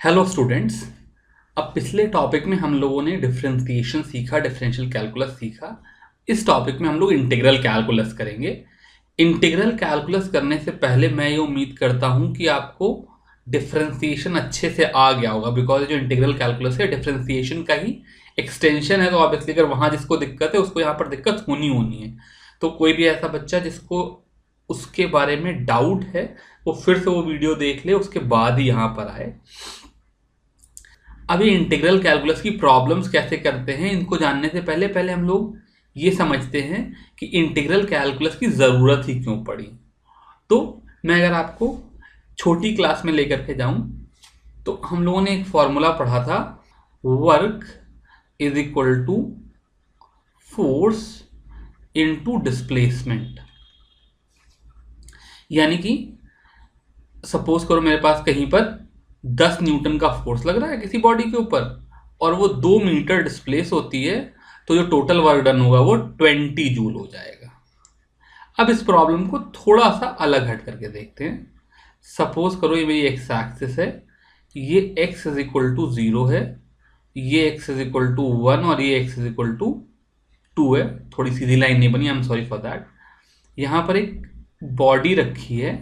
Hello students. अब पिछले topic में हम लोगों ने डिफरेंशिएशन सीखा, डिफरेंशियल कैलकुलस सीखा। इस टॉपिक में हम लोग इंटीग्रल कैलकुलस करेंगे। इंटीग्रल कैलकुलस करने से पहले मैं ये उम्मीद करता हूँ कि आपको डिफरेंशिएशन अच्छे से आ गया होगा, बिकॉज जो इंटीग्रल कैलकुलस है डिफरेंशिएशन का ही एक्सटेंशन है। तो ऑब्वियसली अगर वहाँ जिसको दिक्कत है उसको यहाँ पर दिक्कत होनी है। तो कोई भी ऐसा बच्चा जिसको उसके बारे में डाउट है वो फिर से वो वीडियो देख ले, उसके बाद ही यहाँ पर आए। अभी इंटीग्रल कैलकुलस की प्रॉब्लम्स कैसे करते हैं इनको जानने से पहले पहले हम लोग ये समझते हैं कि इंटीग्रल कैलकुलस की ज़रूरत ही क्यों पड़ी। तो मैं अगर आपको छोटी क्लास में लेकर के जाऊं तो हम लोगों ने एक फॉर्मूला पढ़ा था, work is equal to force into displacement. यानी कि सपोज करो मेरे पास कहीं पर 10 न्यूटन का फोर्स लग रहा है किसी बॉडी के ऊपर और वो 2 मीटर डिस्प्लेस होती है, तो जो टोटल वर्क डन होगा वो 20 जूल हो जाएगा। अब इस प्रॉब्लम को थोड़ा सा अलग हट करके देखते हैं। सपोज करो ये मेरी एक्स एक्सिस है, ये x इज इक्वल टू 0 है, ये x इज इक्वल टू 1 और ये x इज इक्वल टू 2 है। थोड़ी सीधी लाइन नहीं बनी, I am sorry for that. यहाँ पर एक बॉडी रखी है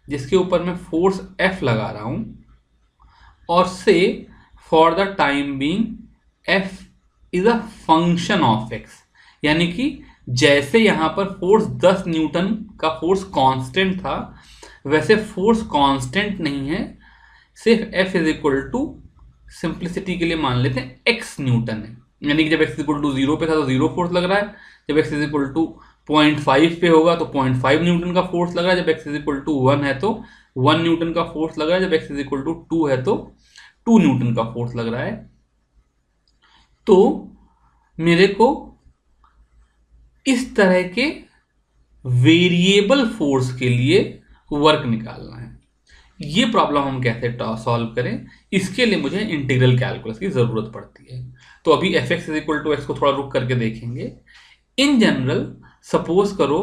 जिसके ऊपर मैं फोर्स F लगा रहा हूं और से for the time being F is a function of x। यानी कि जैसे यहां पर फोर्स 10 न्यूटन का फोर्स कांस्टेंट था वैसे फोर्स कांस्टेंट नहीं है, सिर्फ F is equal to simplicity के लिए मान लेते हैं x न्यूटन है। यानी कि जब x इज इक्वल टू 0 पे था तो 0 फोर्स लग रहा है, जब x इज इक्वल टू 0.5 पे होगा तो 0.5 न्यूटन का फोर्स लग रहा है, जब x इज इक्वल टू 1 है तो 1 न्यूटन का फोर्स लग रहा है, जब x इज इक्वल टू 2 है तो 2 न्यूटन का फोर्स लग रहा है। तो मेरे को इस तरह के वेरिएबल फोर्स के लिए वर्क निकालना है। ये प्रॉब्लम हम कैसे सॉल्व करें, इसके लिए मुझे इंटीग्रल कैलकुलस की जरूरत पड़ती है। तो अभी f x is equal to x को थोड़ा रुक करके देखेंगे। इन जनरल सपोज करो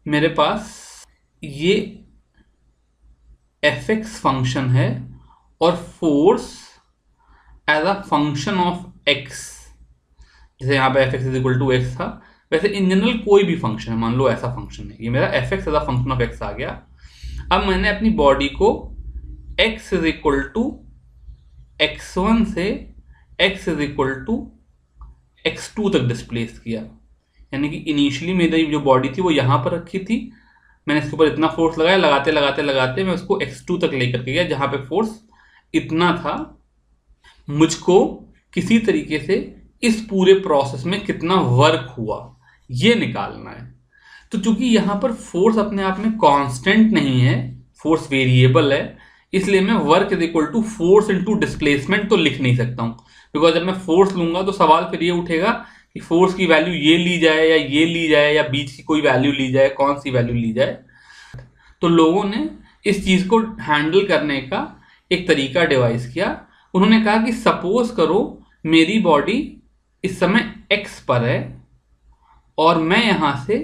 मेरे पास ये एफ एक्स फंक्शन है और force as a function of x, जैसे यहाँ पे f x is equal to x था, वैसे इन जनरल कोई भी फंक्शन है, मान लो ऐसा फंक्शन है, ये मेरा F X as a function of X आ गया। अब मैंने अपनी बॉडी को x is equal to x1 से x is equal to x2 तक डिस्प्लेस किया। यानी कि इनिशियली मेरी जो बॉडी थी वो यहां पर रखी थी, मैंने इसके ऊपर इतना फोर्स लगाया, लगाते लगाते लगाते मैं उसको x2 तक लेकर के गया जहां पे फोर्स इतना था। मुझको किसी तरीके से इस पूरे प्रोसेस में कितना वर्क हुआ ये निकालना है। तो चूंकि यहां पर फोर्स अपने आप में कांस्टेंट नहीं है, फोर्स वेरिएबल है, इसलिए मैं work is equal to force into displacement तो लिख नहीं सकता हूं। बिकॉज जब मैं फोर्स लूंगा तो सवाल फिर ये उठेगा कि फोर्स की वैल्यू ये ली जाए या ये ली जाए या बीच की कोई वैल्यू ली जाए, कौन सी वैल्यू ली जाए। तो लोगों ने इस चीज को हैंडल करने का एक तरीका डिवाइस किया। उन्होंने कहा कि सपोज करो मेरी बॉडी इस समय एक्स पर है और मैं यहां से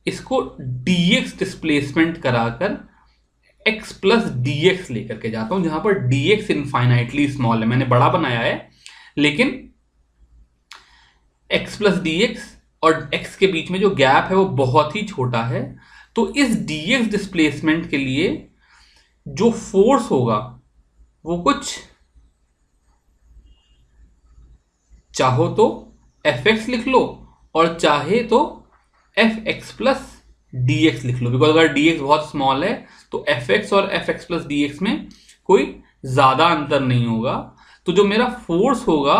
इसको dx डिस्प्लेसमेंट कराकर x प्लस डी एक्स लेकर के जाता हूं, जहां पर dx इनफाइनाइटली स्मॉल है। मैंने बड़ा बनाया है लेकिन x प्लस डी एक्स और x के बीच में जो गैप है वो बहुत ही छोटा है। तो इस dx डिस्प्लेसमेंट के लिए जो फोर्स होगा वो कुछ, चाहो तो fx लिख लो और चाहे तो fx प्लस dx लिख लो। बिकॉज अगर dx बहुत स्मॉल है तो fx और fx प्लस dx में कोई ज्यादा अंतर नहीं होगा। तो जो मेरा फोर्स होगा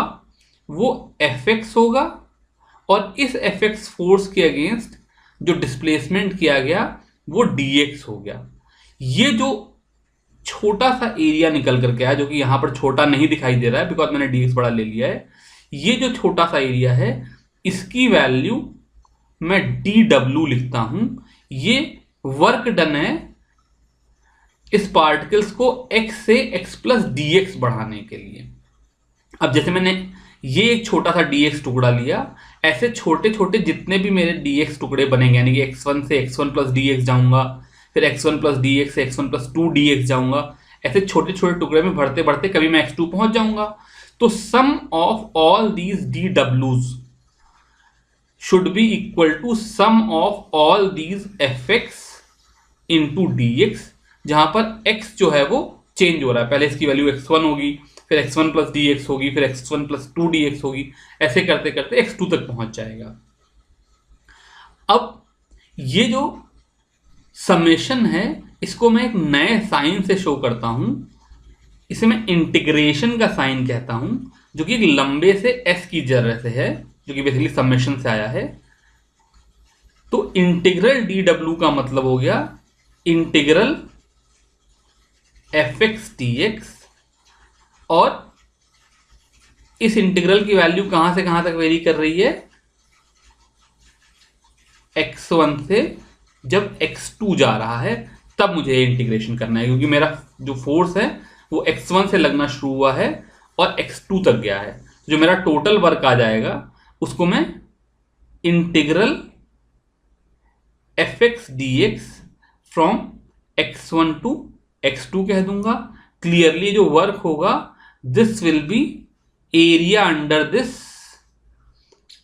वो fx होगा और इस fx फोर्स के अगेंस्ट जो डिस्प्लेसमेंट किया गया वो dx हो गया। ये जो छोटा सा एरिया निकल करके आया, जो कि यहां पर छोटा नहीं दिखाई दे रहा है बिकॉज मैंने dx बड़ा ले लिया है, ये जो छोटा सा एरिया है इसकी वैल्यू मैं dw लिखता हूं। ये वर्क डन है इस पार्टिकल्स को x से x प्लस dx बढ़ाने के लिए। अब जैसे मैंने ये एक छोटा सा dx टुकड़ा लिया, ऐसे छोटे छोटे जितने भी मेरे dx टुकड़े बनेंगे, यानी कि x1 से x1 प्लस dx जाऊंगा, फिर x1 प्लस dx से x1 प्लस 2 dx जाऊंगा, ऐसे छोटे छोटे टुकड़े में भरते भरते कभी मैं x2 पहुंच जाऊंगा। तो sum of all these D डब्ल्यूज should be equal to sum of all these F X into D X, जहां पर x जो है वो चेंज हो रहा है। पहले इसकी वैल्यू x1 होगी, फिर x1 प्लस डी एक्स होगी, फिर x1 प्लस 2dx होगी, ऐसे करते करते x2 तक पहुंच जाएगा। अब ये जो समेशन है इसको मैं एक नए साइन से शो करता हूं। इसे मैं इंटीग्रेशन का साइन कहता हूं, जो कि एक लंबे से s की जगह से है, जो कि बेसिकली समेशन से आया है। तो इंटीग्रल डी डब्ल्यू का मतलब हो गया integral F x D x, और इस इंटीग्रल की वैल्यू कहां से कहां तक वेरी कर रही है, x1 से जब x2 जा रहा है तब मुझे इंटीग्रेशन करना है, क्योंकि मेरा जो फोर्स है वो x1 से लगना शुरू हुआ है और x2 तक गया है। जो मेरा टोटल वर्क आ जाएगा उसको मैं integral F x D x from x1 to x2 कह दूंगा। क्लियरली जो वर्क होगा this will be area under this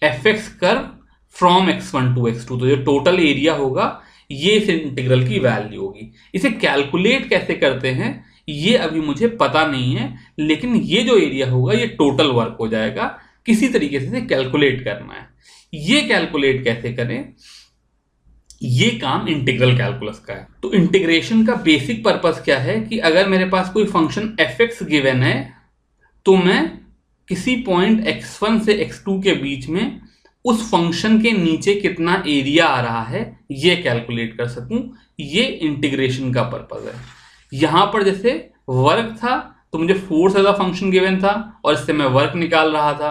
f x curve from x1 to x2। तो जो टोटल एरिया होगा ये इस इंटीग्रल की वैल्यू होगी। इसे कैलकुलेट कैसे करते हैं ये अभी मुझे पता नहीं है, लेकिन ये जो एरिया होगा ये टोटल वर्क हो जाएगा। किसी तरीके से कैलकुलेट करना है। ये कैलकुलेट कैसे करें, ये काम इंटीग्रल कैलकुलस का है। तो इंटीग्रेशन का बेसिक पर्पस क्या है कि अगर मेरे पास कोई फंक्शन एफ एक्स गिवन है तो मैं किसी पॉइंट x1 से x2 के बीच में उस फंक्शन के नीचे कितना एरिया आ रहा है ये कैलकुलेट कर सकूं। ये इंटीग्रेशन का पर्पस है। यहां पर जैसे वर्क था तो मुझे force as a function given था और इससे मैं वर्क निकाल रहा था।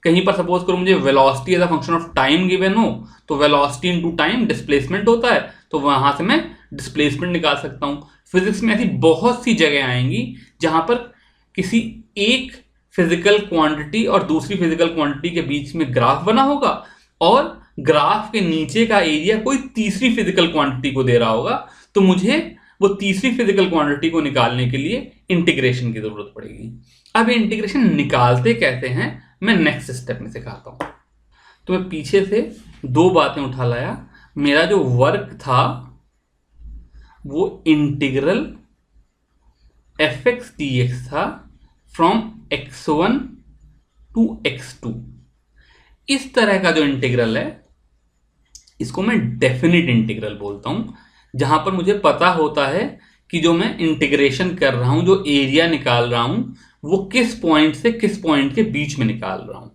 कहीं पर सपोज करो मुझे velocity as a function of time given हो तो वेलोसिटी इनटू टाइम डिस्प्लेसमेंट होता है, तो वहां से मैं डिस्प्लेसमेंट निकाल सकता हूं। फिजिक्स में ऐसी बहुत सी जगह आएंगी जहां पर किसी एक फिजिकल क्वांटिटी और दूसरी फिजिकल क्वांटिटी के बीच में ग्राफ बना होगा और ग्राफ के नीचे का एरिया कोई तीसरी फिजिकल क्वांटिटी को दे रहा होगा, तो मुझे वो तीसरी फिजिकल क्वांटिटी को निकालने के लिए इंटीग्रेशन की जरूरत पड़ेगी। अब इंटीग्रेशन निकालते कैसे हैं मैं नेक्स्ट स्टेप में सिखाता हूं। तो मैं पीछे से दो बातें उठा लाया। मेरा जो वर्क था वो integral F x D x था फ्रॉम x1 टू x2। इस तरह का जो इंटीग्रल है इसको मैं डेफिनिट इंटीग्रल बोलता हूं, जहां पर मुझे पता होता है कि जो मैं इंटीग्रेशन कर रहा हूं, जो एरिया निकाल रहा हूं, वो किस पॉइंट से किस पॉइंट के बीच में निकाल रहा हूं।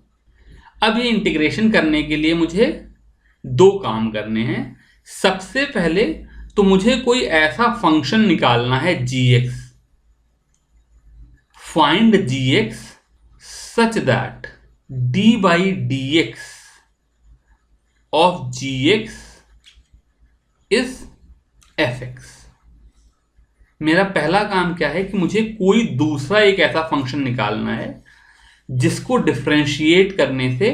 अब ये इंटीग्रेशन करने के लिए मुझे दो काम करने हैं। सबसे पहले तो मुझे कोई ऐसा फंक्शन निकालना है gx, find gx such that d by dx of gx is fx। मेरा पहला काम क्या है कि मुझे कोई दूसरा एक ऐसा फंक्शन निकालना है जिसको डिफरेंशिएट करने से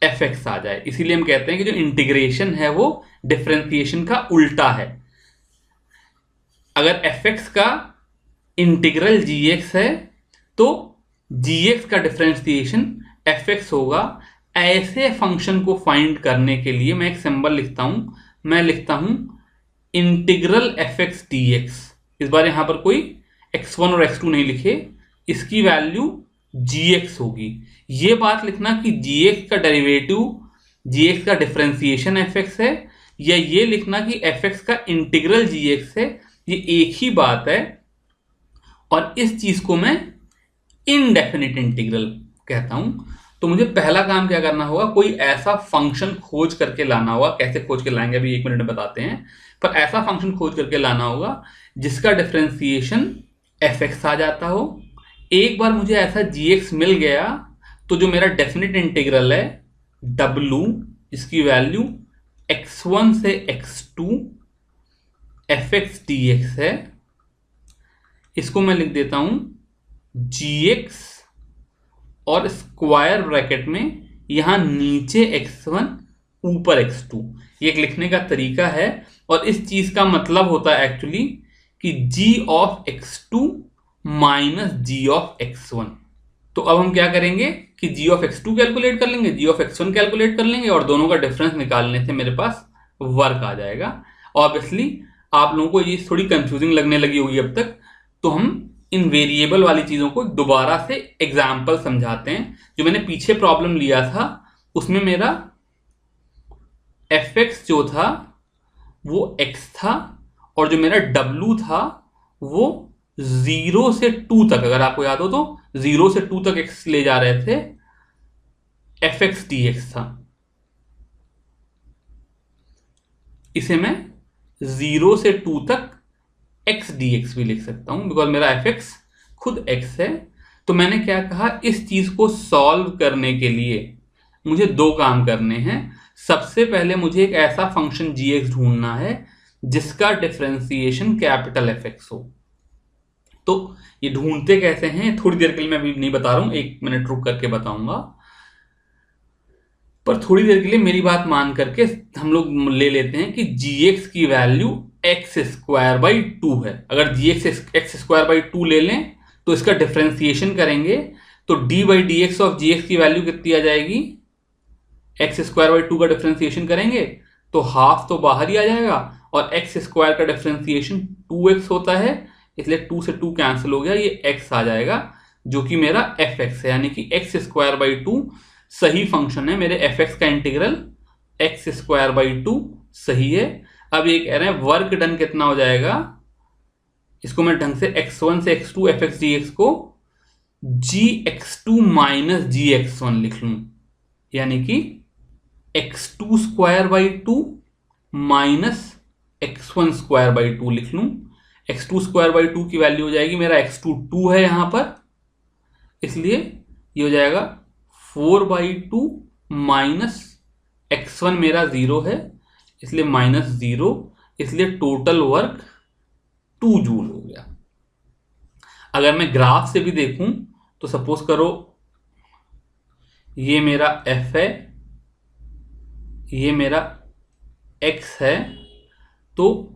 fx आ जाए। इसीलिए हम कहते हैं कि जो इंटीग्रेशन है वो डिफरेंशिएशन का उल्टा है। अगर fx का इंटीग्रल gx है तो gx का डिफरेंशिएशन fx होगा। ऐसे फंक्शन को फाइंड करने के लिए मैं एक सिंबल लिखता हूं। मैं लिखता हूं इंटीग्रल fx dx। इस बार यहां पर कोई x1 और x2 नहीं लिखे, इसकी वैल्यू gx होगी। ये बात लिखना कि gx का डेरिवेटिव, gx का डिफरेंशिएशन fx है, या ये लिखना कि fx का इंटीग्रल gx है, ये एक ही बात है। और इस चीज को मैं इनडेफिनिट इंटीग्रल कहता हूं। तो मुझे पहला काम क्या करना होगा, कोई ऐसा फंक्शन खोज करके लाना होगा। कैसे खोज के लाएंगे अभी 1 मिनट में बताते हैं, पर ऐसा फंक्शन खोज करके लाना होगा जिसका डिफरेंशिएशन fx आ जाता हो। एक बार मुझे ऐसा gx मिल गया तो जो मेरा डेफिनिट इंटीग्रल है w, इसकी वैल्यू x1 से x2 fx dx है, इसको मैं लिख देता हूं gx और स्क्वायर ब्रैकेट में यहां नीचे x1 ऊपर x2। ये एक लिखने का तरीका है और इस चीज का मतलब होता है एक्चुअली कि g of x2 minus g of x1। तो अब हम क्या करेंगे कि जी ऑफ x2 कैलकुलेट कर लेंगे, जी ऑफ x1 कैलकुलेट कर लेंगे और दोनों का डिफरेंस निकालने से मेरे पास वर्क आ जाएगा। ऑब्वियसली आप लोगों को ये थोड़ी कंफ्यूजिंग लगने लगी होगी अब तक, तो हम इन वेरिएबल वाली चीजों को दोबारा से एग्जाम्पल समझाते हैं। जो मैंने पीछे प्रॉब्लम लिया था उसमें मेरा fx जो था वो x था और जो मेरा w था वो 0 से 2 तक, अगर आपको याद हो तो 0 से 2 तक x ले जा रहे थे, fx dx था। इसे मैं 0 से 2 तक x dx भी लिख सकता हूं बिकॉज मेरा fx खुद x है। तो मैंने क्या कहा, इस चीज को सॉल्व करने के लिए मुझे दो काम करने हैं। सबसे पहले मुझे एक ऐसा फंक्शन gx ढूंढना है जिसका डिफरेंशिएशन कैपिटल fx हो। तो ये ढूंढते कैसे हैं थोड़ी देर के लिए मैं अभी नहीं बता रहा हूं, 1 मिनट रुक करके बताऊंगा। पर थोड़ी देर के लिए मेरी बात मान करके हम लोग ले लेते हैं कि gx की वैल्यू x स्क्वायर बाई 2 है। अगर gx x स्क्वायर बाई 2 ले लें तो इसका डिफरेंशिएशन करेंगे तो d by d x of g x की वैल्यू कितनी आ जाएगी, x स्क्वायर बाई 2 का डिफरेंशिएशन करेंगे तो हाफ तो बाहर ही आ जाएगा और x स्क्वायर का डिफरेंशिएशन 2x होता है, इसलिए 2 से 2 कैंसिल हो गया, ये x आ जाएगा जो कि मेरा fx है। यानी कि x स्क्वायर बाई 2 सही फंक्शन है, मेरे fx का इंटीग्रल x स्क्वायर बाई 2 सही है। अब ये कह रहे हैं वर्क डन कितना हो जाएगा, इसको मैं ढंग से x1 से x2 fx dx को gx2 माइनस gx1 लिख लूं, यानी कि x2 square by 2 minus x1 square by 2 लिख लूं। x2 स्क्वायर बाई 2 की वैल्यू हो जाएगी, मेरा x2 2 है यहां पर, इसलिए ये हो जाएगा 4 बाई 2 माइनस x1 मेरा 0 है इसलिए माइनस 0, इसलिए टोटल वर्क 2 जूल हो गया। अगर मैं ग्राफ से भी देखूं तो सपोज करो ये मेरा f है, ये मेरा x है, तो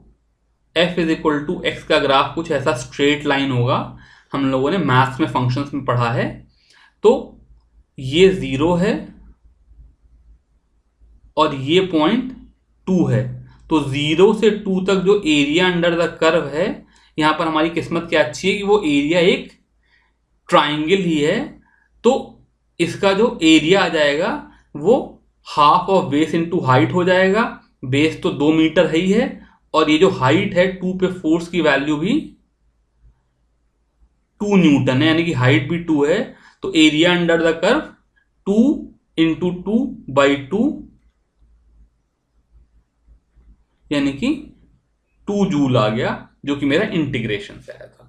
f is equal to x का ग्राफ कुछ ऐसा स्ट्रेट लाइन होगा, हम लोगों ने मैथ्स में फंक्शंस में पढ़ा है। तो ये 0 है और ये पॉइंट 2 है, तो 0 से 2 तक जो एरिया अंडर द कर्व है, यहां पर हमारी किस्मत क्या अच्छी है कि वो एरिया एक ट्राइंगल ही है, तो इसका जो एरिया आ जाएगा वो half of base into height हो जाएगा। बेस तो 2 मीटर ही है और ये जो हाइट है 2 पे फोर्स की वैल्यू भी 2 न्यूटन है, यानी कि हाइट भी 2 है, तो area under the curve 2 into 2 by 2 यानी कि 2 जूल आ गया, जो कि मेरा इंटीग्रेशन से आया था।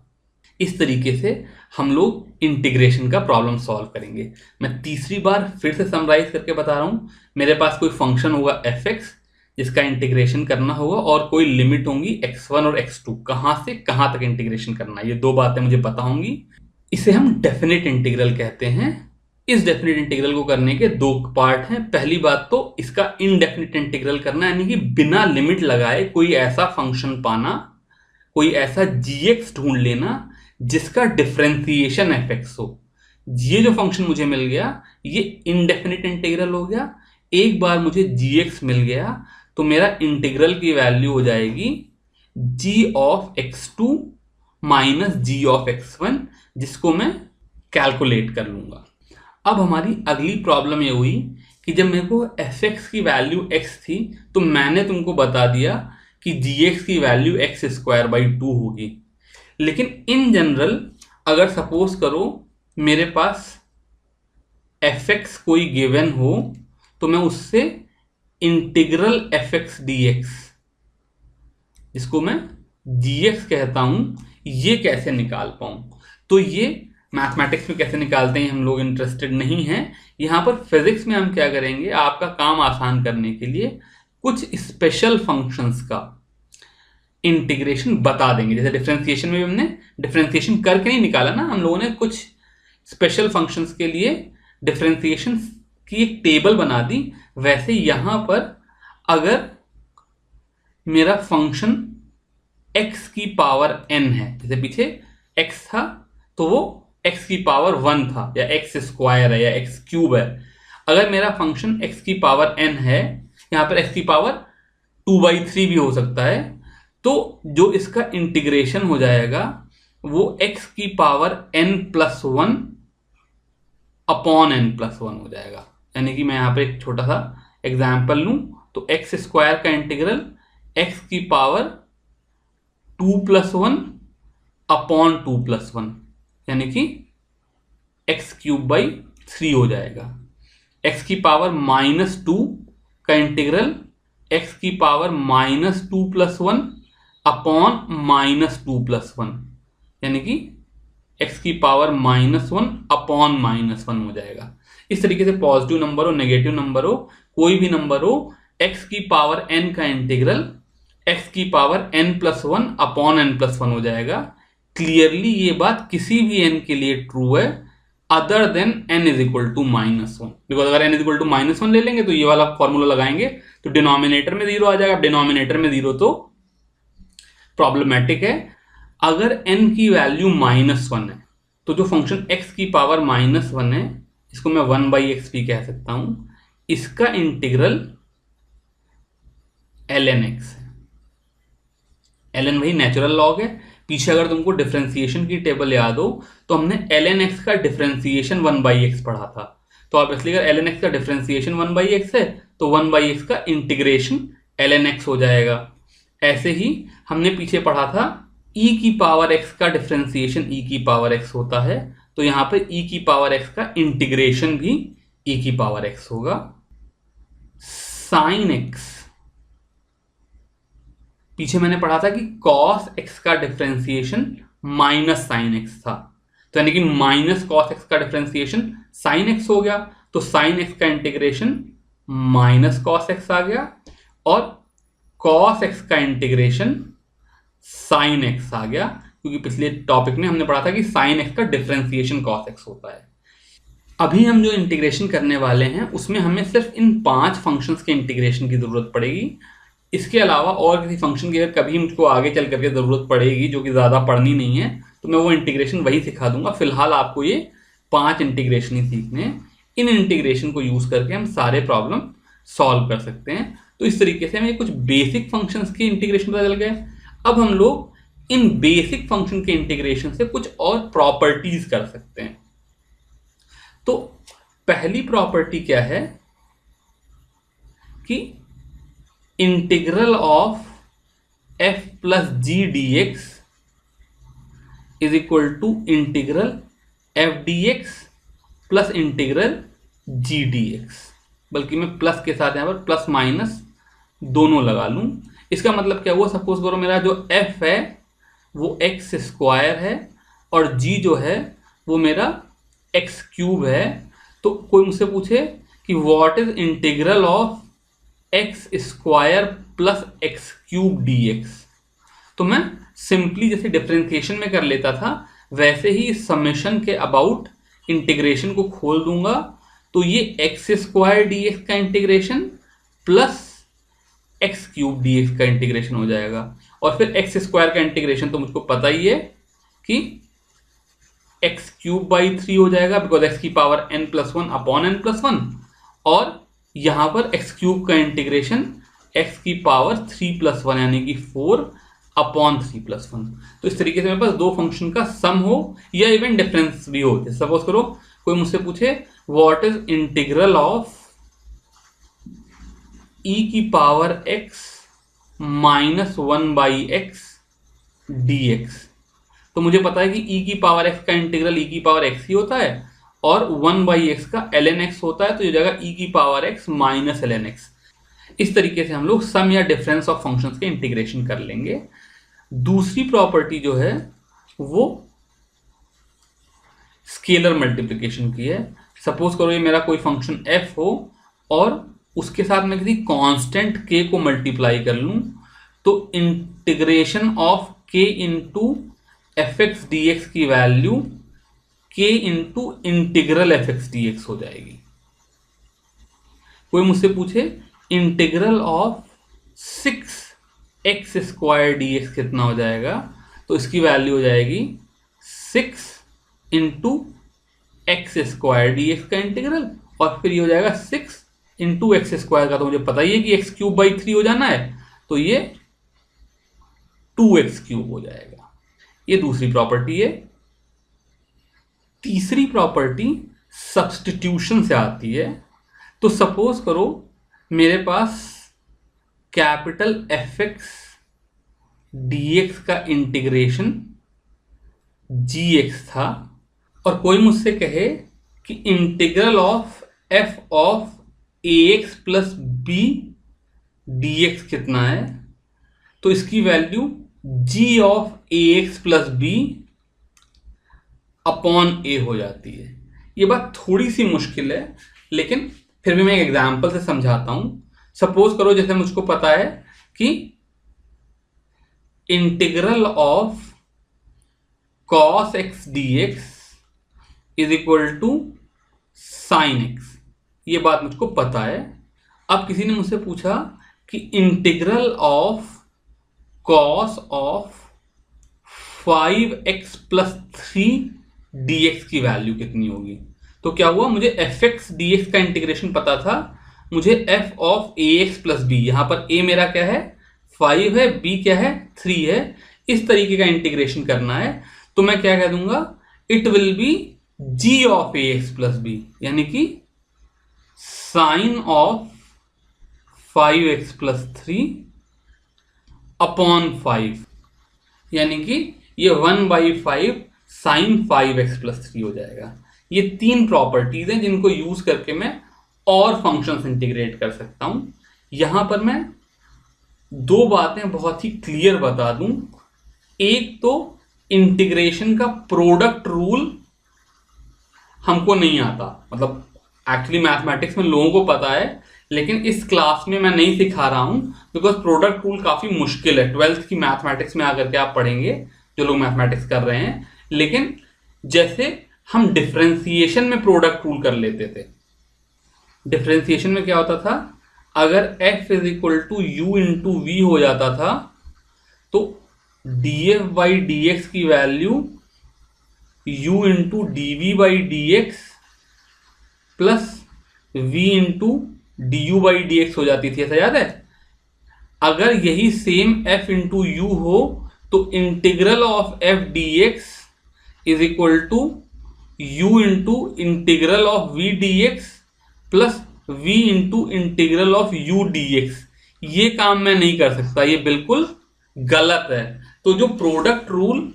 इस तरीके से हम लोग इंटीग्रेशन का प्रॉब्लम सॉल्व करेंगे। मैं तीसरी बार फिर से समराइज करके बता रहा हूं, मेरे पास कोई फंक्शन होगा fx जिसका इंटीग्रेशन करना होगा और कोई लिमिट होंगी x1 और x2, कहां से कहां तक इंटीग्रेशन करना है, ये दो बातें मुझे पता होंगी। इसे हम डेफिनेट इंटीग्रल कहते हैं। इस डेफिनेट इंटीग्रल को करने के दो पार्ट हैं। पहली बात तो इसका इनडेफिनेट इंटीग्रल करना, यानी कि बिना लिमिट लगाए कोई ऐसा फंक्शन पाना, कोई ऐसा gx ढूंढ लेना जिसका डिफरेंशिएशन fx हो। ये जो फंक्शन मुझे मिल गया ये इनडेफिनेट इंटीग्रल हो गया। एक बार मुझे gx मिल गया तो मेरा इंटीग्रल की वैल्यू हो जाएगी g of x2 minus g of x1, जिसको मैं कैलकुलेट कर लूंगा। अब हमारी अगली प्रॉब्लम ये हुई कि जब मेरे को fx की वैल्यू x थी तो मैंने तुमको बता दिया कि gx की वैल्यू x स्क्वायर बाई 2 होगी। लेकिन इन जनरल अगर सपोज करो मेरे पास fx कोई गिवन हो तो मैं उससे इंटीग्रल fx dx, जिसको मैं gx कहता हूं, ये कैसे निकाल पाऊं। तो ये मैथमेटिक्स में कैसे निकालते हैं हम लोग इंटरेस्टेड नहीं हैं। यहां पर फिजिक्स में हम क्या करेंगे, आपका काम आसान करने के लिए कुछ स्पेशल फंक्शंस का इंटीग्रेशन बता देंगे। जैसे डिफरेंशिएशन में भी हमने डिफरेंशिएशन करके नहीं निकाला ना, हम लोगों ने कुछ स्पेशल फंक्शंस के लिए डिफरेंशिएशन की एक टेबल बना दी। वैसे यहां पर अगर मेरा फंक्शन x की पावर n है, जैसे पीछे x था तो वो एक्स की पावर 1 था, या एक्स स्क्वायर है, या एक्स क्यूब है। अगर मेरा फंक्शन एक्स की पावर n है, यहां पर एक्स की पावर 2/3 भी हो सकता है, तो जो इसका इंटीग्रेशन हो जाएगा वो एक्स की पावर n+1 अपॉन n+1 हो जाएगा। यानी कि मैं यहां पर एक छोटा सा एग्जाम्पल लूं तो एक्स स्क्वायर का इंटीग्रल एक्स की पावर 2+1 अपॉन 2+1, यानी कि x³ हो जाएगा। एक्स की पावर -2 का इंटीग्रल एक्स की पावर -2+1 अपॉन -2+1, यानी कि एक्स की पावर -1 अपॉन -1 हो जाएगा। इस तरीके से पॉजिटिव नंबर हो, नेगेटिव नंबर हो, कोई भी नंबर हो, एक्स की पावर n का इंटीग्रल एक्स की पावर n+1 अपॉन n+1 हो जाएगा। क्लियरली ये बात किसी भी n के लिए ट्रू है other than n is equal to -1, because अगर n इज इक्वल टू -1 ले लेंगे तो ये वाला फॉर्मूला लगाएंगे तो डिनोमिनेटर में 0 आ जाएगा। डिनोमिनेटर में 0 तो प्रॉब्लमेटिक है। अगर n की वैल्यू -1 है तो जो फंक्शन x की पावर -1 है, इसको मैं 1/x भी कह सकता हूं, इसका इंटीग्रल ln x है। ln वही नेचुरल लॉग है। पीछे अगर तुमको डिफरेंशिएशन की टेबल याद हो तो हमने ln x का डिफरेंशिएशन 1/x पढ़ा था। तो आप इसलिए अगर ln x का डिफरेंशिएशन 1/x है तो 1/x का इंटीग्रेशन ln x हो जाएगा। ऐसे ही हमने पीछे पढ़ा था e की पावर x का डिफरेंशिएशन e की पावर x होता है, तो यहां पर e की पावर x का इंटीग्रेशन भी e की पावर x होगा। साइन x, पीछे मैंने पढ़ा था कि cos x का डिफरेंशिएशन माइनस साइन x था, तो यानी कि माइनस cos x का डिफरेंशिएशन साइन x हो गया, तो साइन x का इंटीग्रेशन माइनस cos x आ गया, और cos x का इंटीग्रेशन साइन x आ गया, क्योंकि पिछले टॉपिक में हमने पढ़ा था कि साइन x का डिफरेंशिएशन cos x होता है। अभी हम जो इंटीग्रेशन करने वाले हैं उसमें हमें सिर्फ इन 5 फंक्शंस के इंटीग्रेशन की जरूरत पड़ेगी। इसके अलावा और किसी फंक्शन की अगर कभी मुझको आगे चल करके जरूरत पड़ेगी, जो कि ज्यादा पढ़नी नहीं है, तो मैं वो इंटीग्रेशन वही सिखा दूंगा। फिलहाल आपको ये 5 इंटीग्रेशन ही सीखने हैं। इन इंटीग्रेशन को यूज करके हम सारे प्रॉब्लम सॉल्व कर सकते हैं। तो इस तरीके से हमें कुछ बेसिक फंक्शंस की इंटीग्रेशन पता चल गए। अब हम लोग इन बेसिक फंक्शन के इंटीग्रेशन से कुछ और प्रॉपर्टीज कर सकते हैं। तो पहली प्रॉपर्टी क्या है कि integral of f plus g d x is equal to integral f d x plus integral g d x, बल्कि मैं प्लस के साथ यहां पर प्लस माइनस दोनों लगा लूं। इसका मतलब क्या हुआ, सपोज करो मेरा जो f है वो x² है और g जो है वो मेरा x³ है। तो कोई मुझसे पूछे कि what is integral of x² plus x³ dx, तो मैं सिंपली जैसे डिफरेंशिएशन में कर लेता था वैसे ही समेशन के अबाउट इंटीग्रेशन को खोल दूंगा। तो ये x² dx का इंटीग्रेशन प्लस x³ dx का इंटीग्रेशन हो जाएगा, और फिर x² का इंटीग्रेशन तो मुझको पता ही है कि x³/3 हो जाएगा, बिकॉज x की पावर n+1 अपॉन n+1, और यहां पर x³ का इंटीग्रेशन x की पावर 3+1 यानी कि 4 अपॉन 3+1। तो इस तरीके से मेरे पास दो फंक्शन का सम हो या इवन डिफरेंस भी हो। सपोज करो कोई मुझसे पूछे what is integral of e की power x minus 1/x dx, तो मुझे पता है कि e की पावर x का इंटीग्रल e की पावर x ही होता है और 1/x का ln x होता है, तो ये जाएगा e की power x minus ln x। इस तरीके से हम लोग सम या डिफरेंस ऑफ फंक्शंस के इंटीग्रेशन कर लेंगे। दूसरी प्रॉपर्टी जो है वो स्केलर मल्टीप्लिकेशन की है। सपोज करो ये मेरा कोई फंक्शन f हो और उसके साथ मैं किसी कांस्टेंट k को मल्टीप्लाई कर लूं, तो integration of k into F x D x की value k into integral F x D x हो जाएगी। कोई मुझसे पूछे इंटीग्रल ऑफ 6x² dx कितना हो जाएगा, तो इसकी वैल्यू हो जाएगी 6 into x square D x का इंटीग्रल, और फिर ये हो जाएगा 6 इंटू एक्स स्क्वायर का, तो मुझे पता ही है कि एक्स क्यूब बाई 3 हो जाना है, तो ये 2x क्यूब हो जाएगा। ये दूसरी प्रॉपर्टी है। तीसरी प्रॉपर्टी सब्स्टिट्यूशन से आती है। तो सपोज करो मेरे पास capital F x D x का इंटीग्रेशन जी एक्स था, और कोई मुझसे कहे कि integral of F of A x plus B D X कितना है, तो इसकी value G of A x plus B upon A हो जाती है। ये बात थोड़ी सी मुश्किल है, लेकिन फिर भी मैं एक एग्जाम्पल से समझाता हूं। सपोज करो जैसे मुझको पता है कि integral of cos x D x is equal to sine x, ये बात मुझको पता है। अब किसी ने मुझसे पूछा कि integral of cos of 5x plus 3 dx की वैल्यू कितनी होगी। तो क्या हुआ, मुझे एफ एक्स डी एक्स का इंटीग्रेशन पता था, मुझे f of A x plus b, यहां पर ए मेरा क्या है 5 है, बी क्या है 3 है, इस तरीके का इंटीग्रेशन करना है। तो मैं क्या कह दूंगा, it will be g of A x plus b, यानी कि sign of 5x plus 3 upon 5, यानी कि ये 1/5 साइन 5x प्लस 3 हो जाएगा। ये तीन प्रॉपर्टीज हैं जिनको यूज करके मैं और फंक्शंस इंटीग्रेट कर सकता हूं। यहां पर मैं दो बातें बहुत ही क्लियर बता दूं। एक तो इंटीग्रेशन का प्रोडक्ट रूल हमको नहीं आता, मतलब एक्चुअली मैथमेटिक्स में लोगों को पता है, लेकिन इस क्लास में मैं नहीं सिखा रहा हूं बिकॉज प्रोडक्ट रूल काफी मुश्किल है। 12th की मैथमेटिक्स में आकर के आप पढ़ेंगे जो लोग मैथमेटिक्स कर रहे हैं। लेकिन जैसे हम डिफरेंशिएशन में प्रोडक्ट रूल कर लेते थे, डिफरेंशिएशन में क्या होता था, अगर f is equal to u into v हो जाता था तो df बाई डी एक्स की वैल्यू u into d v by d x plus v into d u by d x हो जाती थी, ऐसा याद है। अगर यही सेम f इंटू यू हो तो integral of f d x is equal to u into integral of v d x plus v into integral of u d x. ये काम मैं नहीं कर सकता, ये बिल्कुल गलत है। तो जो प्रोडक्ट रूल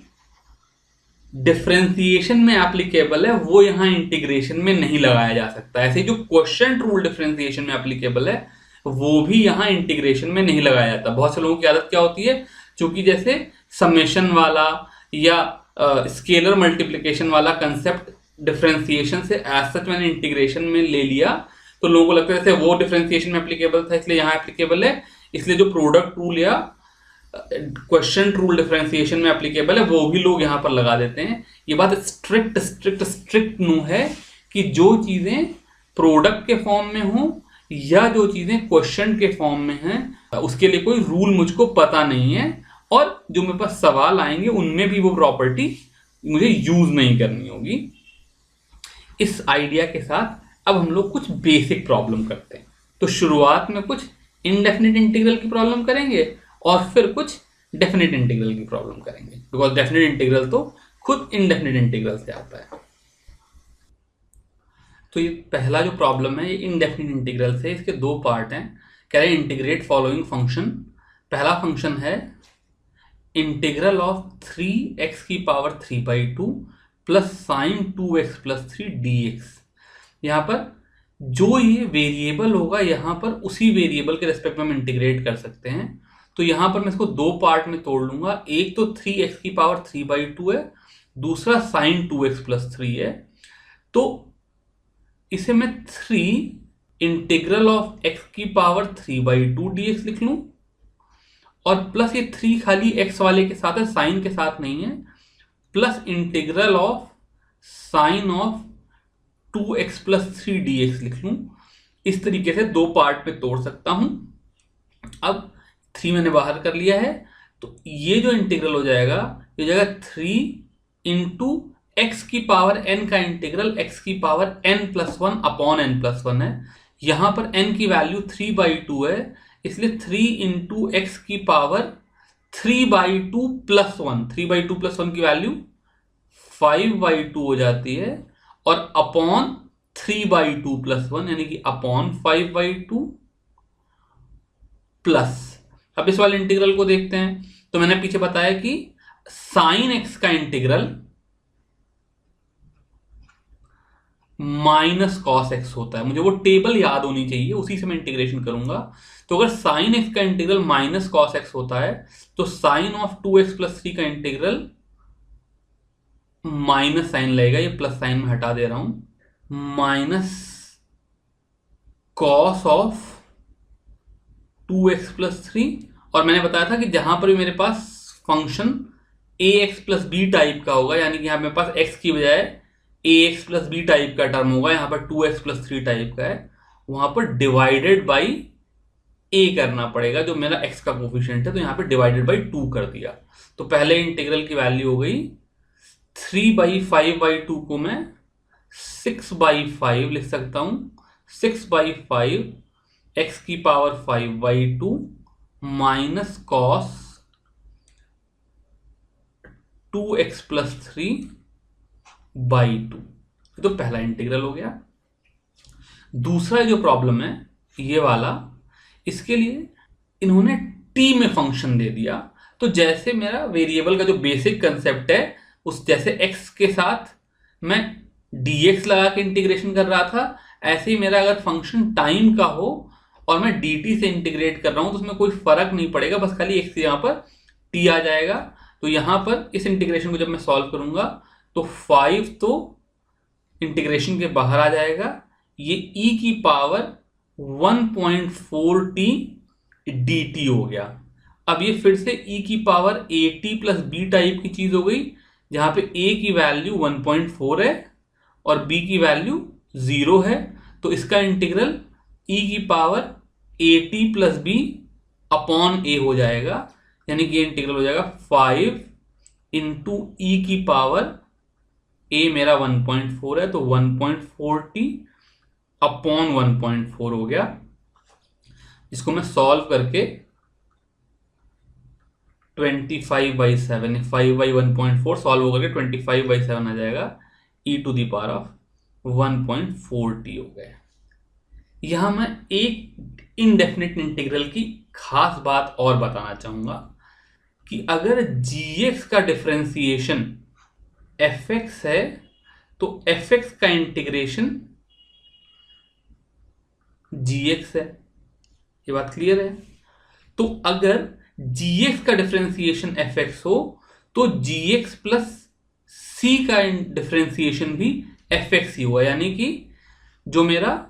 डिफरेंशिएशन में एप्लीकेबल है वो यहां इंटीग्रेशन में नहीं लगाया जा सकता। ऐसे जो क्वोशिएंट रूल डिफरेंशिएशन में एप्लीकेबल है वो भी यहां इंटीग्रेशन में नहीं लगाया जाता। बहुत से लोगों की आदत क्या होती है, क्योंकि जैसे समेशन वाला या स्केलर मल्टीप्लिकेशन वाला कंसेप्ट डिफरेंशिएशन से एज सच मैंने इंटीग्रेशन में ले लिया, तो लोगों को लगता है जैसे वो डिफरेंशिएशन में एप्लीकेबल था इसलिए यहां एप्लीकेबल है, इसलिए जो प्रोडक्ट रूल या क्वेश्चन रूल डिफरेंशिएशन में एप्लीकेबल है वो भी लोग यहां पर लगा देते हैं। ये बात स्ट्रिक्ट नो है कि जो चीजें प्रोडक्ट के फॉर्म में हो या जो चीजें क्वेश्चन के फॉर्म में हैं उसके लिए कोई रूल मुझको पता नहीं है, और जो मेरे पास सवाल आएंगे उनमें भी वो प्रॉपर्टी मुझे यूज नहीं करनी होगी। इस आइडिया के साथ अब हम लोग कुछ बेसिक प्रॉब्लम करते हैं। तो शुरुआत में कुछ इनडेफिनिट इंटीग्रल की प्रॉब्लम करेंगे और फिर कुछ डेफिनेट इंटीग्रल की प्रॉब्लम करेंगे, बिकॉज डेफिनेट इंटीग्रल तो खुद इनडेफिनिट इंटीग्रल से आता है। तो ये पहला जो प्रॉब्लम है ये इनडेफिनिट इंटीग्रल से, इसके दो पार्ट हैं। कह रहे हैं इंटीग्रेट फॉलोइंग फंक्शन। पहला फंक्शन है इंटीग्रल ऑफ 3x की power 3/2 plus sign 2x plus 3 dx। यहाँ पर जो ये वेरिएबल होगा यहाँ पर उसी वेरिएबल के रेस्पेक्ट में हम इंटीग्रेट कर सकते हैं। तो यहाँ पर मैं इसको दो पार्ट में तोड़ लूंगा। एक तो 3x की पावर 3/2 है, दूसरा साइन 2x प्लस 3 है। तो इसे मैं 3 इंटीग्रल ऑफ x की पावर 3/2 dx लिख लूं, और प्लस ये 3 खाली x वाले के साथ है, साइन के साथ नहीं है, plus integral of sine of 2x plus 3 dx लिख लूं। इस तरीके से दो पार्ट पे तोड़ सकता हूं। अब 3 मैंने बाहर कर लिया है, तो ये जो इंटीग्रल हो जाएगा ये हो जाएगा 3 इंटू x की पावर n का इंटीग्रल x की पावर n+1 अपॉन n+1 है। यहां पर n की वैल्यू 3/2 है, इसलिए 3 इंटू एक्स की पावर 3/2 + 1, 3/2 + 1 की वैल्यू 5/2 हो जाती है, और अपॉन 3/2 + 1 यानी कि अपॉन 5/2 प्लस। अब इस वाले इंटीग्रल को देखते हैं। तो मैंने पीछे बताया कि साइन एक्स का इंटीग्रल माइनस कॉस एक्स होता है। मुझे वो टेबल याद होनी चाहिए, उसी से मैं इंटीग्रेशन करूंगा। तो अगर साइन एक्स का इंटीग्रल माइनस कॉस एक्स होता है, तो साइन ऑफ 2x + 3 का इंटीग्रल माइनस साइन लगेगा, ये प्लस साइन में हटा दे रहा हूं, माइनस कॉस ऑफ 2x + 3। और मैंने बताया था कि जहां पर भी मेरे पास फंक्शन ax + b टाइप का होगा, यानी कि यहां मेरे पास x की बजाय ax + b टाइप का टर्म होगा, यहां पर 2x + 3 टाइप का है, वहां पर डिवाइडेड बाई a करना पड़ेगा, जो मेरा x का कोफिशिएंट है। तो यहां पर डिवाइडेड बाई 2 कर दिया। तो पहले इंटीग्रल की वैल्यू हो गई 3/5/2 को मैं 6/5 लिख सकता हूं। 6/5 x की पावर 5/2 माइनस कॉस 2x + 3/2। तो पहला इंटीग्रल हो गया। दूसरा जो प्रॉब्लम है ये वाला, इसके लिए इन्होंने t में फंक्शन दे दिया। तो जैसे मेरा वेरिएबल का जो बेसिक कंसेप्ट है, उस जैसे x के साथ मैं dx लगा के इंटीग्रेशन कर रहा था, ऐसे ही मेरा अगर फंक्शन टाइम का हो और मैं dt से इंटीग्रेट कर रहा हूं, तो उसमें कोई फर्क नहीं पड़ेगा, बस खाली x यहां पर t आ जाएगा। तो यहां पर इस इंटीग्रेशन को जब मैं सॉल्व करूंगा, तो 5 तो इंटीग्रेशन के बाहर आ जाएगा, ये e की पावर 1.4t dt हो गया। अब ये फिर से e की पावर at + b टाइप की चीज हो गई, जहां पे a की वैल्यू 1.4 है और b की वैल्यू 0 है। तो इसका इंटीग्रल e की power at + b upon a हो जाएगा, यानी कि ये इंटीग्रल हो जाएगा 5 इंटू e की पावर a मेरा 1.4 है, तो 1.4t अपॉन 1.4 हो गया। इसको मैं सॉल्व करके 25/7, 5/1.4 सॉल्व होकर के 25/7 आ जाएगा, e⁻1.4t हो गया। यहां मैं एक इनडेफिनिट इंटीग्रल की खास बात और बताना चाहूंगा कि अगर gx का डिफरेंशिएशन fx है, तो fx का इंटीग्रेशन gx है। ये बात क्लियर है? तो अगर gx का डिफरेंशिएशन fx हो, तो gx + c का डिफरेंशिएशन भी fx ही हुआ, यानी कि जो मेरा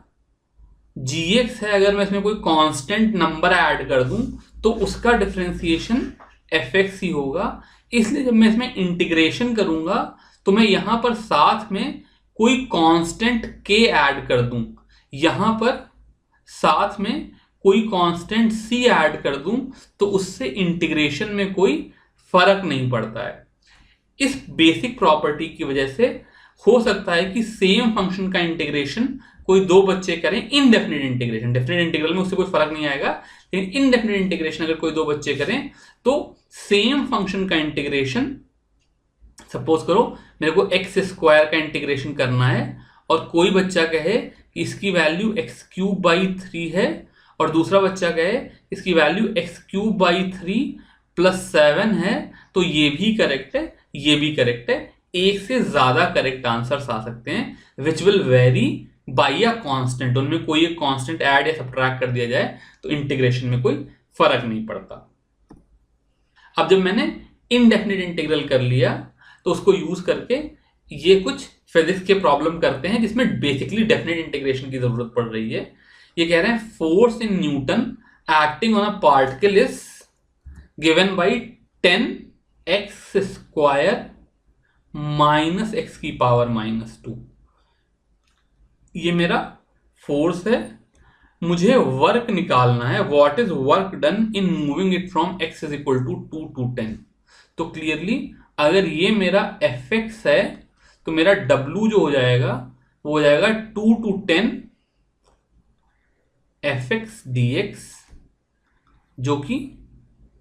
gx है, अगर मैं इसमें कोई कांस्टेंट नंबर ऐड कर दूं, तो उसका डिफरेंशिएशन fx ही होगा। इसलिए जब मैं इसमें इंटीग्रेशन करूंगा, तो मैं यहां पर साथ में कोई कांस्टेंट k ऐड कर दूं, यहां पर साथ में कोई कांस्टेंट c ऐड कर दूं, तो उससे इंटीग्रेशन में कोई फर्क नहीं पड़ता है। इस बेसिक प्रॉपर्टी की वजह से हो सकता है कि सेम फंक्शन का इंटीग्रेशन कोई दो बच्चे करें, इनडेफिनिट इंटीग्रेशन, डेफिनिट इंटीग्रल में उससे कोई फर्क नहीं आएगा, लेकिन इनडेफिनिट इंटीग्रेशन अगर कोई दो बच्चे करें, तो सेम फंक्शन का इंटीग्रेशन, सपोज करो मेरे को x² का इंटीग्रेशन करना है, और कोई बच्चा कहे कि इसकी वैल्यू x³/3 है, और दूसरा बच्चा कहे इसकी वैल्यू x³/3 + 7 है, तो ये भी करेक्ट है, ये भी करेक्ट है। एक से ज्यादा करेक्ट आंसर्स आ सकते हैं, which will very by a constant. उनमें कोई एक कांस्टेंट ऐड या सब्ट्रैक्ट कर दिया जाए, तो इंटीग्रेशन में कोई फर्क नहीं पड़ता। अब जब मैंने इनडेफिनिट इंटीग्रल कर लिया, तो उसको यूज करके ये कुछ फिजिक्स के प्रॉब्लम करते हैं, जिसमें बेसिकली डेफिनिट इंटीग्रेशन की जरूरत पड़ रही है। ये कह रहे हैं force in newton acting on a particle is given by 10x² - x⁻²। ये मेरा फोर्स है, मुझे वर्क निकालना है, what is work done in moving it from x = 2 to 10। तो क्लियरली अगर ये मेरा fx है, तो मेरा W जो हो जाएगा वो हो जाएगा 2 to 10 fx dx, जो कि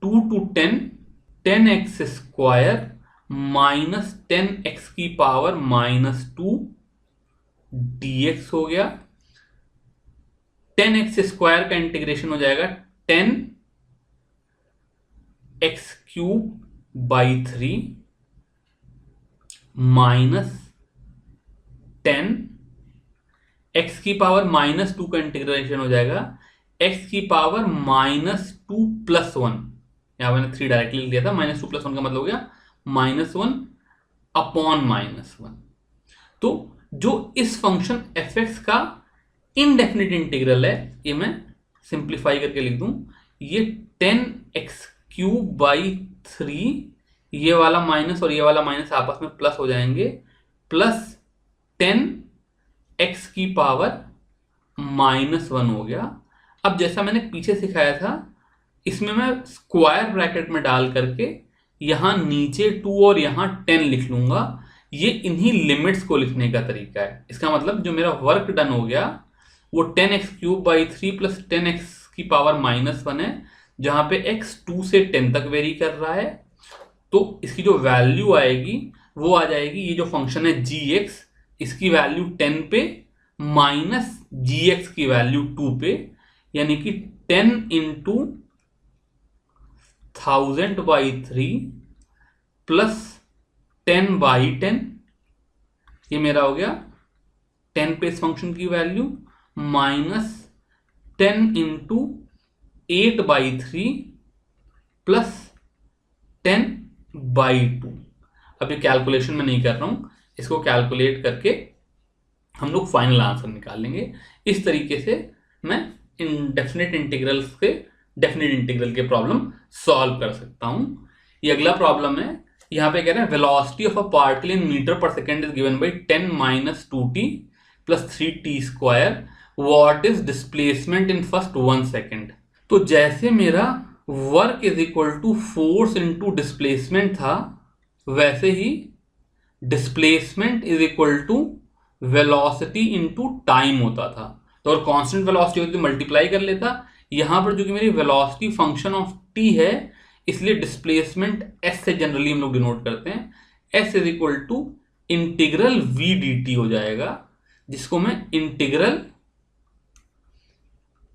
2 to 10x square minus 10x की पावर -2 dx हो गया। 10x स्क्वायर का इंटीग्रेशन हो जाएगा 10x³/3 माइनस 10x की पावर -2 का इंटीग्रेशन हो जाएगा x की पावर -2 + 1। यहां मैंने 3 डायरेक्टली लिख दिया था, -2 + 1 का मतलब हो गया -1/-1। तो जो इस फंक्शन fx का इनडेफिनिट इंटीग्रल है, ये मैं सिंप्लीफाई करके लिख दूं, ये 10x³/3, ये वाला माइनस और ये वाला माइनस आपस में प्लस हो जाएंगे, प्लस 10x की पावर -1 हो गया। अब जैसा मैंने पीछे सिखाया था, इसमें मैं स्क्वायर ब्रैकेट में डाल करके यहां नीचे 2 और यहां 10 लिख लूंगा। ये इन्हीं लिमिट्स को लिखने का तरीका है। इसका मतलब जो मेरा वर्क डन हो गया वो 10x³/3 प्लस 10x की पावर -1 है, जहां पे x 2 से 10 तक वेरी कर रहा है। तो इसकी जो वैल्यू आएगी वो आ जाएगी, ये जो फंक्शन है gx, इसकी वैल्यू 10 पे माइनस gx की वैल्यू 2 पे, यानी कि 10 × 1000/3 प्लस 10/10, ये मेरा हो गया 10 पे इस फंक्शन की वैल्यू, माइनस 10 × 8/3 प्लस 10/2। अब ये कैलकुलेशन में नहीं कर रहा हूं, इसको कैलकुलेट करके हम लोग फाइनल आंसर निकाल लेंगे। इस तरीके से मैं इनडेफिनिट इंटीग्रल्स के डेफिनिट इंटीग्रल के प्रॉब्लम सॉल्व कर सकता हूं। ये अगला प्रॉब्लम है, यहां पे कह रहे हैं velocity of a particle in metre per second is given by 10 - 2t + 3t²। What is displacement in first 1 second. तो जैसे मेरा work is equal to force into displacement था, वैसे ही displacement is equal to velocity into time होता था। तो और कांस्टेंट वेलोसिटी होती तो मल्टीप्लाई कर लेता। यहां पर जो कि मेरी वेलोसिटी फंक्शन ऑफ t है, इसलिए डिस्प्लेसमेंट s से जनरली हम लोग डिनोट करते हैं। s is equal to integral v dt हो जाएगा, जिसको मैं integral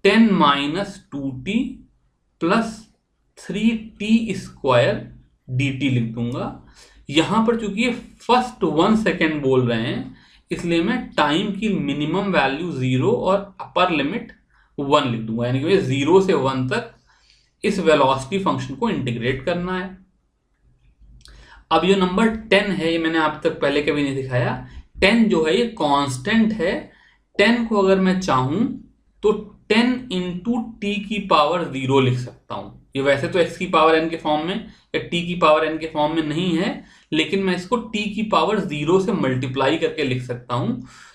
10 - 2t plus 3t² dt लिख दूंगा। यहां पर चूंकि ये फर्स्ट 1 सेकेंड बोल रहे हैं, इसलिए मैं टाइम की मिनिमम वैल्यू 0 और अपर लिमिट 1 लिख दूंगा, यानी कि 0 से 1 तक इस वेलोसिटी फंक्शन को इंटीग्रेट करना है। अब ये नंबर 10 है, ये मैंने आप तक पहले कभी नहीं दिखाया। 10 जो है ये कांस्टेंट है। 10 को अगर मैं चाहूं तो 10 × t की पावर 0 लिख सकता हूं। ये वैसे तो x की पावर n के फॉर्म में या t की पावर n के फॉर्म में नहीं है, लेकिन मैं इसको t की पावर 0 से मल्टीप्लाई करके लिख सकता हूं।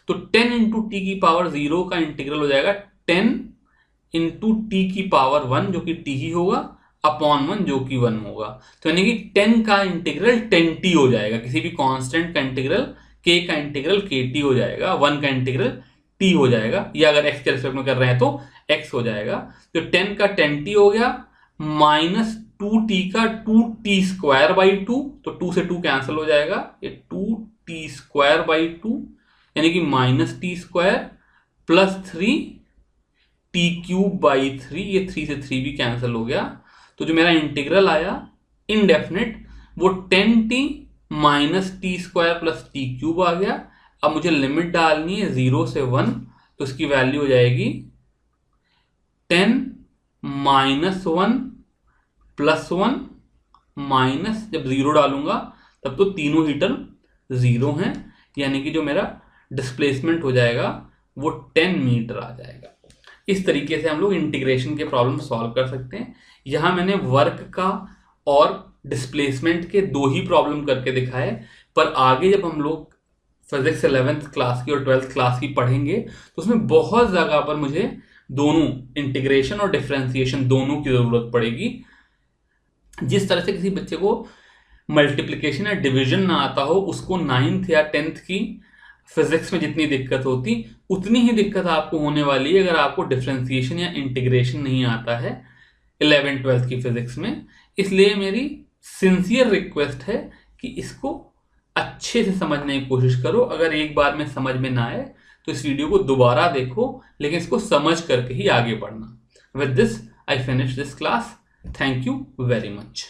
तो 10 × t की पावर 0 का इंटीग्रल हो जाएगा 10 × t की पावर 1, जो कि t ही होगा, अपॉन 1 जो कि 1 होगा। तो यानी कि 10 का इंटीग्रल 10t हो जाएगा। किसी भी कांस्टेंट का इंटीग्रल k का इंटीग्रल kt हो जाएगा, 1 का इंटीग्रल t हो जाएगा, या अगर x के रिस्पेक्ट में कर रहे हैं तो x हो जाएगा। तो 10 का 10t हो गया, माइनस 2t का 2t²/2, तो 2 से 2 कैंसिल हो जाएगा, ये 2t²/2 यानी कि -t² प्लस 3t³/3, ये 3 से 3 भी कैंसिल हो गया। तो जो मेरा इंटीग्रल आया इनडेफिनिट, वो 10t - t² प्लस t³ आ गया। अब मुझे लिमिट डालनी है 0 से 1, तो इसकी वैल्यू हो जाएगी 10 - 1 प्लस 1 माइनस, जब 0 डालूंगा तब तो तीनों ही टर्म 0 हैं, यानी कि जो मेरा डिस्प्लेसमेंट हो जाएगा वो 10 मीटर आ जाएगा। इस तरीके से हम लोग इंटीग्रेशन के प्रॉब्लम सॉल्व कर सकते हैं। यहां मैंने वर्क का और डिस्प्लेसमेंट के 2 ही प्रॉब्लम करके दिखाए, पर आगे जब हम लोग फिजिक्स 11th क्लास की और 12th क्लास की पढ़ेंगे तो उसमें बहुत जगह पर मुझे दोनों इंटीग्रेशन और डिफरेंशिएशन दोनों की जरूरत पड़ेगी। जिस तरह से किसी बच्चे को मल्टीप्लिकेशन या डिवीजन ना आता हो, उसको 9th या 10th की फिजिक्स में जितनी दिक्कत होती उतनी ही दिक्कत आपको होने वाली है अगर आपको डिफरेंशिएशन या इंटीग्रेशन नहीं आता है 11th-12th की फिजिक्स में। इसलिए मेरी सिंसियर रिक्वेस्ट है कि इसको अच्छे से समझने की कोशिश करो। अगर एक बार में समझ में ना आए तो इस वीडियो को दोबारा देखो, लेकिन इसको समझ करके ही आगे बढ़ना। With this I finish this class. Thank you very much.